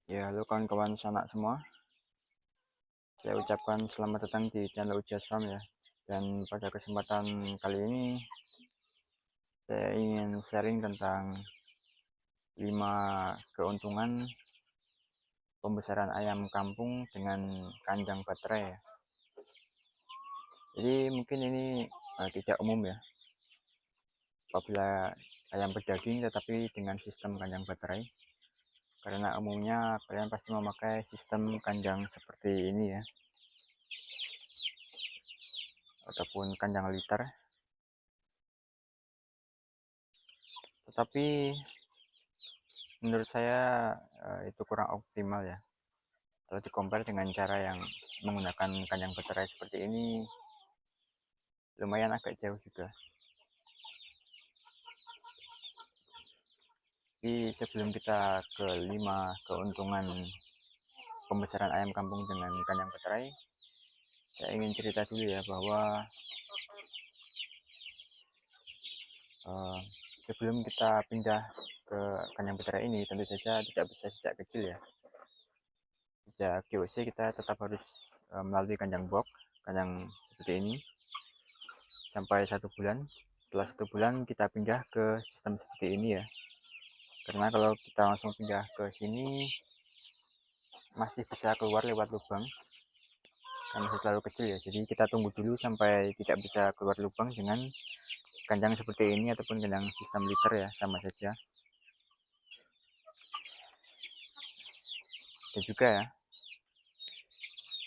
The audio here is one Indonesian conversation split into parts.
Ya, halo kawan-kawan sanak semua. Saya ucapkan selamat datang di channel Ujas Farm ya. Dan pada kesempatan kali ini saya ingin sharing tentang 5 keuntungan pembesaran ayam kampung dengan kandang baterai ya. Jadi mungkin ini tidak umum ya. Apabila ayam berdaging tetapi dengan sistem kandang baterai. Karena umumnya kalian pasti memakai sistem kandang seperti ini ya. Ataupun kandang liter. Tetapi menurut saya itu kurang optimal ya kalau di-compare dengan cara yang menggunakan kandang baterai seperti ini. Lumayan agak jauh juga. Tapi sebelum kita ke 5 keuntungan pembesaran ayam kampung dengan kandang baterai, saya ingin cerita dulu ya bahwa sebelum kita pindah ke kandang baterai ini tentu saja tidak bisa sejak kecil ya. Sejak GOC kita tetap harus melalui kandang box, kandang seperti ini sampai 1 bulan. Setelah 1 bulan kita pindah ke sistem seperti ini ya. Karena kalau kita langsung pindah ke sini masih bisa keluar lewat lubang karena terlalu kecil ya. Jadi kita tunggu dulu sampai tidak bisa keluar lubang dengan kandang seperti ini ataupun kandang sistem liter ya, sama saja. Dan juga ya,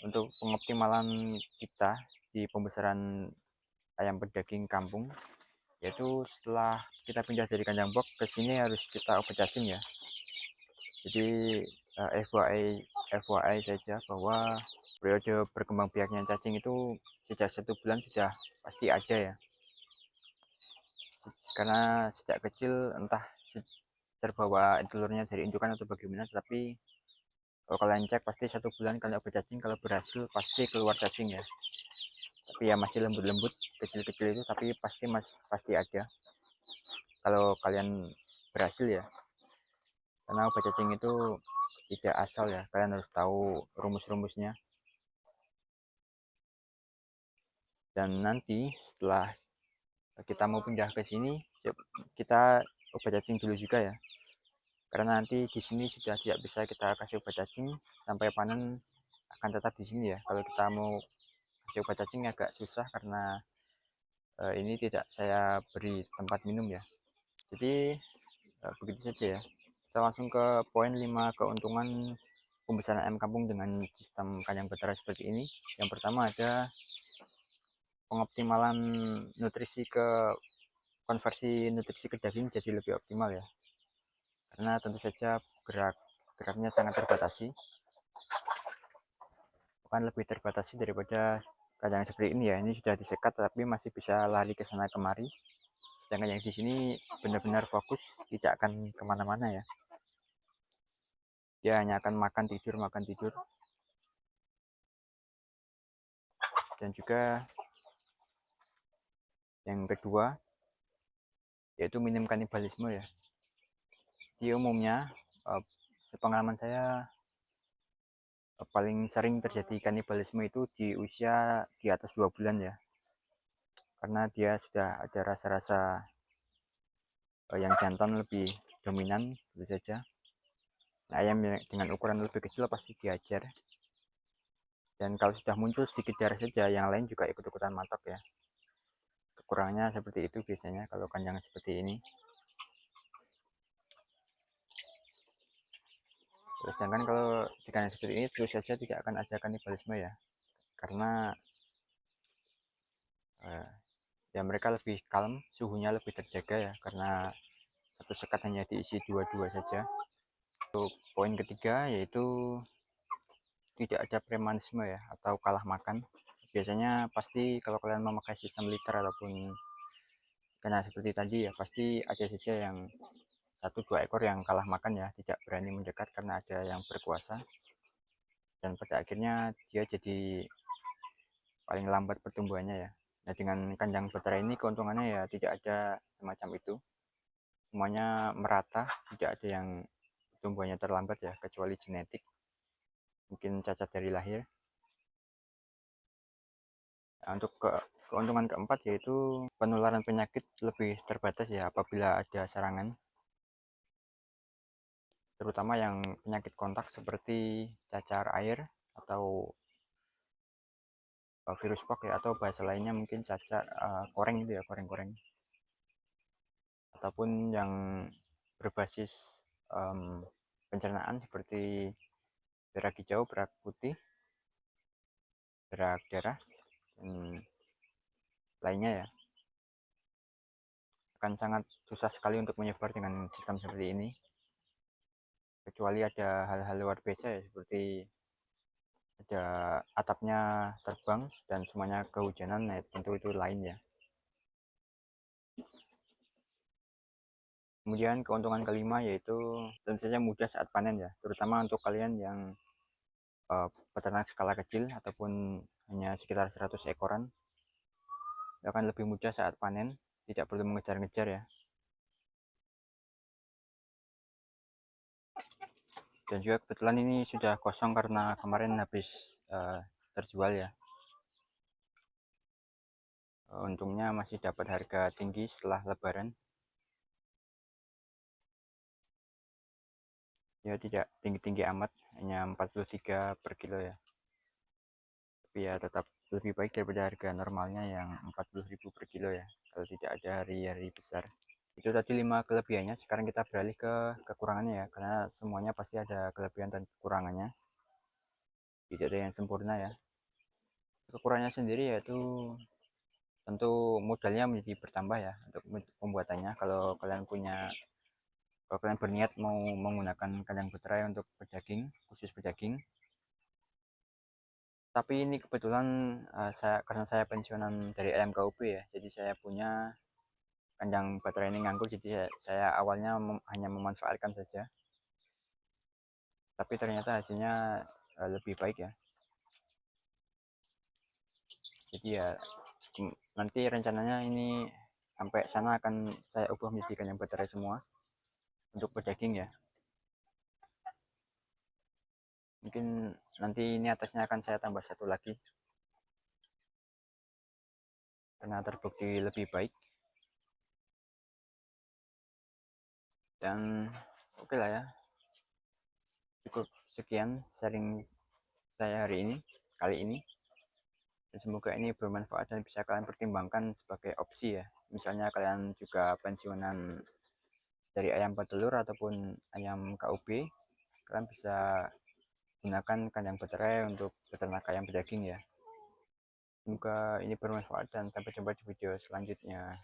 untuk pengoptimalan kita di pembesaran ayam berdaging kampung, yaitu setelah kita pindah dari kandang box ke sini harus kita obat cacing ya. Jadi FYI saja bahwa periode berkembang biaknya cacing itu sejak 1 bulan sudah pasti ada ya. Karena sejak kecil entah terbawa telurnya dari indukan atau bagaimana, tetapi kalau kalian cek pasti 1 bulan kalian obat cacing, kalau berhasil pasti keluar cacing ya. Tapi ya masih lembut-lembut, kecil-kecil itu, tapi pasti ada kalau kalian berhasil ya. Karena obat cacing itu tidak asal ya, kalian harus tahu rumus-rumusnya. Dan nanti setelah kita mau pindah ke sini, kita obat cacing dulu juga ya. Karena nanti di sini sudah tidak bisa kita kasih obat cacing, sampai panen akan tetap di sini ya. Kalau kita mau kasih obat cacing agak susah karena ini tidak saya beri tempat minum ya. Jadi begitu saja ya. Kita langsung ke poin 5 keuntungan pembesaran ayam kampung dengan sistem kandang baterai seperti ini. Yang pertama ada pengoptimalan nutrisi konversi nutrisi ke daging jadi lebih optimal ya. Karena tentu saja geraknya sangat terbatasi, bukan lebih terbatasi daripada kandang seperti ini ya. Ini sudah disekat tapi masih bisa lari ke sana kemari. Sedangkan yang di sini benar-benar fokus, tidak akan kemana-mana ya. Dia hanya akan makan tidur. Dan juga yang kedua yaitu minim kanibalisme ya. Di umumnya sepengalaman saya paling sering terjadi kanibalisme itu di usia di atas 2 bulan ya. Karena dia sudah ada rasa-rasa yang jantan lebih dominan tentu saja. Nah, ayam dengan ukuran lebih kecil pasti diajar. Dan kalau sudah muncul sedikit darah saja, yang lain juga ikut-ikutan matok ya. Kekurangannya seperti itu biasanya kalau kandang seperti ini. Sedangkan kalau di kandang seperti ini terus saja tidak akan ada kanibalisme ya. Karena ya mereka lebih kalem, suhunya lebih terjaga ya. Karena satu sekat hanya diisi dua saja. Untuk poin ketiga yaitu tidak ada premanisme ya, atau kalah makan. Biasanya pasti kalau kalian memakai sistem liter ataupun karena seperti tadi ya, pasti ada saja yang 1-2 ekor yang kalah makan ya, tidak berani mendekat karena ada yang berkuasa, dan pada akhirnya dia jadi paling lambat pertumbuhannya ya. Nah, dengan kandang baterai ini keuntungannya ya tidak ada semacam itu, semuanya merata, tidak ada yang pertumbuhannya terlambat ya, kecuali genetik, mungkin cacat dari lahir. Nah, untuk keuntungan keempat yaitu penularan penyakit lebih terbatas ya apabila ada serangan, terutama yang penyakit kontak seperti cacar air atau virus Pak ya, atau bahasa lainnya mungkin cacar koreng itu ya, koreng-koreng, ataupun yang berbasis pencernaan seperti berak hijau, berak putih, berak darah, dan lainnya ya, akan sangat susah sekali untuk menyebar dengan sistem seperti ini, kecuali ada hal-hal luar biasa ya, seperti ada atapnya terbang dan semuanya kehujanan, nah tentu itu lain ya. Kemudian keuntungan kelima yaitu tentu saja mudah saat panen ya, terutama untuk kalian yang peternak skala kecil ataupun hanya sekitar 100 ekoran, akan lebih mudah saat panen, tidak perlu mengejar-ngejar ya. Dan juga kebetulan ini sudah kosong karena kemarin habis terjual ya. Untungnya masih dapat harga tinggi setelah lebaran. Ya tidak tinggi-tinggi amat, hanya 43 per kilo ya. Tapi ya tetap lebih baik daripada harga normalnya yang 40.000 per kilo ya, kalau tidak ada hari-hari besar. Itu tadi 5 kelebihannya, sekarang kita beralih ke kekurangannya ya, karena semuanya pasti ada kelebihan dan kekurangannya, tidak ada yang sempurna ya. Kekurangannya sendiri yaitu tentu modalnya menjadi bertambah ya untuk pembuatannya. Kalau kalian berniat mau menggunakan kandang beterai untuk pedaging, khusus pedaging, tapi ini kebetulan karena saya pensiunan dari ayam KUP ya, jadi saya punya kandang beterai ini nganggur, jadi saya awalnya hanya memanfaatkan saja, tapi ternyata hasilnya lebih baik ya. Jadi ya nanti rencananya ini sampai sana akan saya ubah menjadi kandang beterai semua untuk pedaging ya. Mungkin nanti ini atasnya akan saya tambah satu lagi karena terbukti lebih baik. Dan oke lah ya, cukup sekian sharing saya kali ini, dan semoga ini bermanfaat dan bisa kalian pertimbangkan sebagai opsi ya. Misalnya kalian juga pensiunan dari ayam petelur ataupun ayam KUB, kalian bisa gunakan kandang beterai untuk beternak ayam pedaging ya. Semoga ini bermanfaat dan sampai jumpa di video selanjutnya.